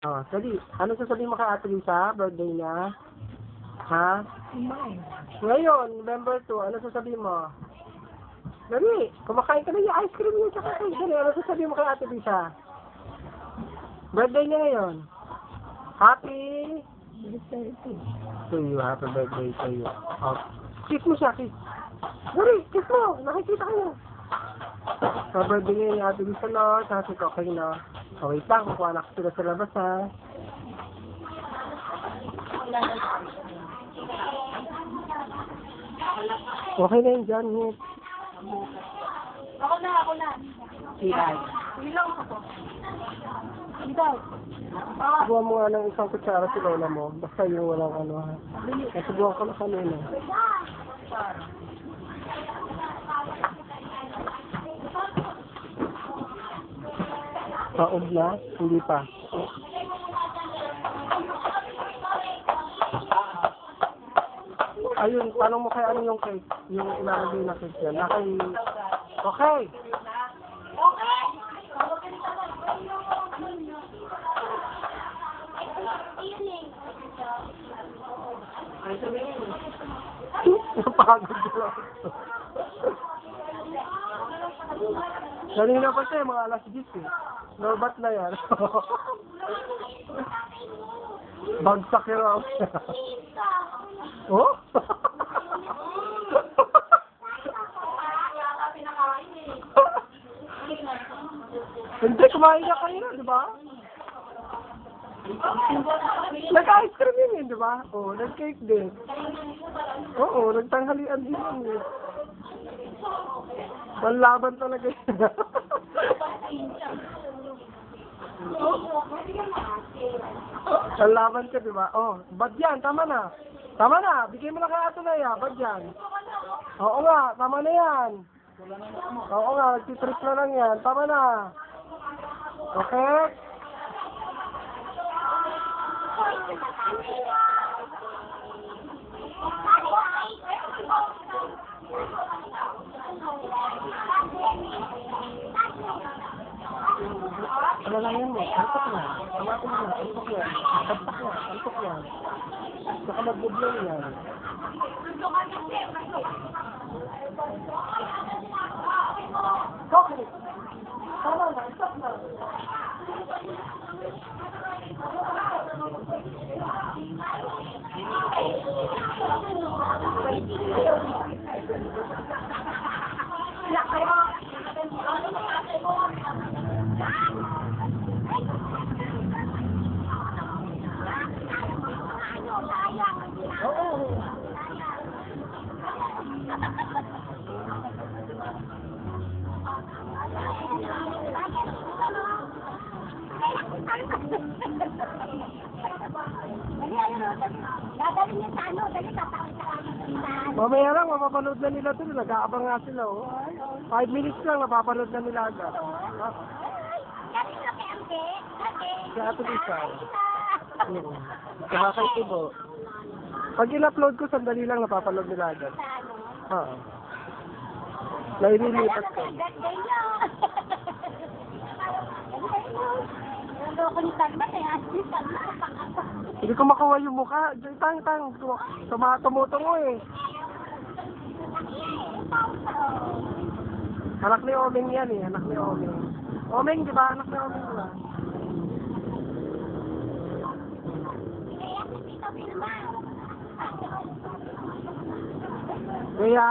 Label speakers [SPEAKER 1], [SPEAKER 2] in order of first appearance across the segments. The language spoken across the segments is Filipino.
[SPEAKER 1] Oh, dali. Ano sasabihin mo kay Ate Lisa? Birthday niya? Ha? Ngayon, November 2, ano sasabihin mo? Dali, kumakain ka na yung ice cream niya tsaka cake. Dali, ano sasabihin mo kay Ate Lisa? Birthday niya ngayon. Happy to you. Happy birthday to you. Oh, kiss mo siya, kiss. Dali, kiss mo. Nakikita ko niya. So, birthday niya yung Ate Lisa, no? Sabi ko, okay, no? Oh, wait lang, kukuha na sila sa labas, ha? Okay na yun dyan, Hit.
[SPEAKER 2] Ako na.
[SPEAKER 1] Hilay.
[SPEAKER 2] Ilang ako. Ikaw.
[SPEAKER 1] Subuhan mo nga ng isang kutsara si Lola mo. Basta yung walang ano, ha? Subuhan ko na kanina. Paog na? Hindi pa. Ayun, tanong mo kay ano yung cake? Yung ilalagay na cake yan. Okay. Napagod lang. Kanina pa siya, mga alas 10 eh. Norbat na yan. Bagsak yung raw siya. Oh? Hindi, kumain ka kanina, di ba? Nag-ice cream yun eh, di ba? Oo, nag-cake din. Oo, nagtanghalian din yun eh. Manlaban talaga yun. Manlaban ka, di ba? Oh, bad yan, tama na. Tama na, bigay mo na kay Ato na yan, bad yan. Oo nga, tama na yan. Oo nga, nagtitrip na lang yan, tama na. Okay? Ano lang yan mo? Antok na. Tama ko na. Antok yan. Antok na. Antok yan. Saka mag-bublow yan. Okay. Tama na. Antok na. Mamaya lang, mapapanood na nila ito. Nag-aabang nga sila, oh. 5 minutes lang, mapapanood na nila agad. Si Ate Lisa. Saka kay Tibo. Pag in-upload ko, sandali lang, napapanood nila agad. Oo. Nairilipat ko. Hindi ko makuha yung mukha. Tang. Tumutungo eh. Anak ni Omeng yan eh. Anak ni Omeng. Omeng, di ba? Anak ni Omeng ba? Kaya?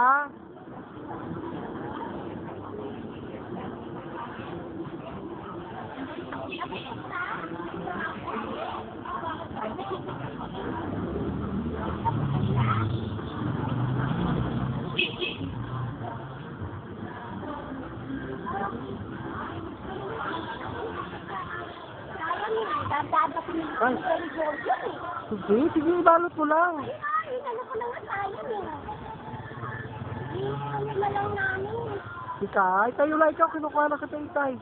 [SPEAKER 1] Ay. Sige, ibalot mo lang. Ikay, tayo lang ikaw, kinukuha na kita Ikay.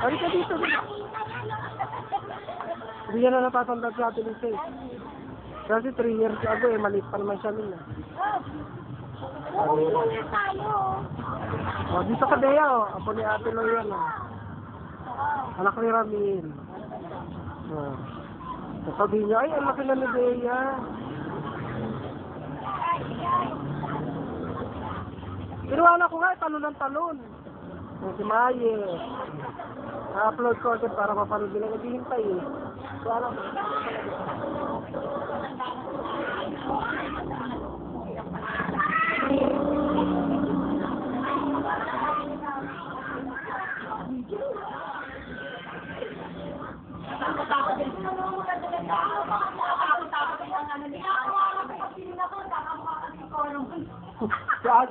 [SPEAKER 1] Ay ka dito. Hindi yan na natatanda si Ate Lisa eh. Kasi 3 years ago eh, maliit pa naman siya nila.
[SPEAKER 2] Oo, muna tayo.
[SPEAKER 1] O, dito ka Dea, o. Apo ni Ate Lo yan, o. Anak ni Ramil. O. Sasabihin niyo, ay, ang laki na ni Dea. Inuwanan ko nga, talon ng talon. O, si Maye. Na-upload ko agad para mapanood nila. Naghihintay eh. So, ano?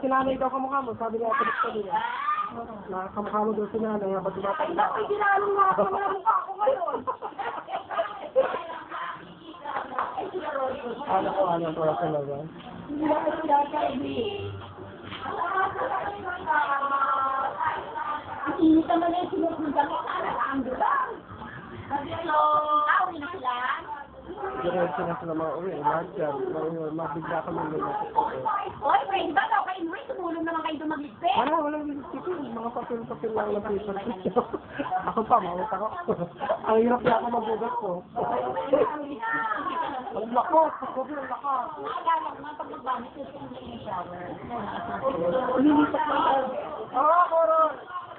[SPEAKER 1] Si nanay daw kamukha mo, sabi niya ako dito nila. Kamukha mo daw si nanay, ba't tumatanda?
[SPEAKER 2] Ay, ginalong nga ako na mukha ko ngayon.
[SPEAKER 1] Ano ko talaga?
[SPEAKER 2] Hindi na kasi sasabi. Ang init naman yung sinusundan ko sana ang dulang. Hello! Uwi na sila?
[SPEAKER 1] Diretso na sila mga uwi, lahat dyan. Mabigla kami lumatik ko.
[SPEAKER 2] Oy, friend ba? Ikaw kayo mo, tumulong naman kayo dumagligpit.
[SPEAKER 1] Walang lisipin. Mga papel-papel lang na paper. Ako pa, mawit ako. Ang hirap na ako mabugat ko. Ang lakot! Pagkobi, ang lakot!
[SPEAKER 2] Naalala ko nga pag nagbamit yung shower.
[SPEAKER 1] Lilipat na ako. Oo, Coron!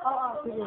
[SPEAKER 1] Oo, sige.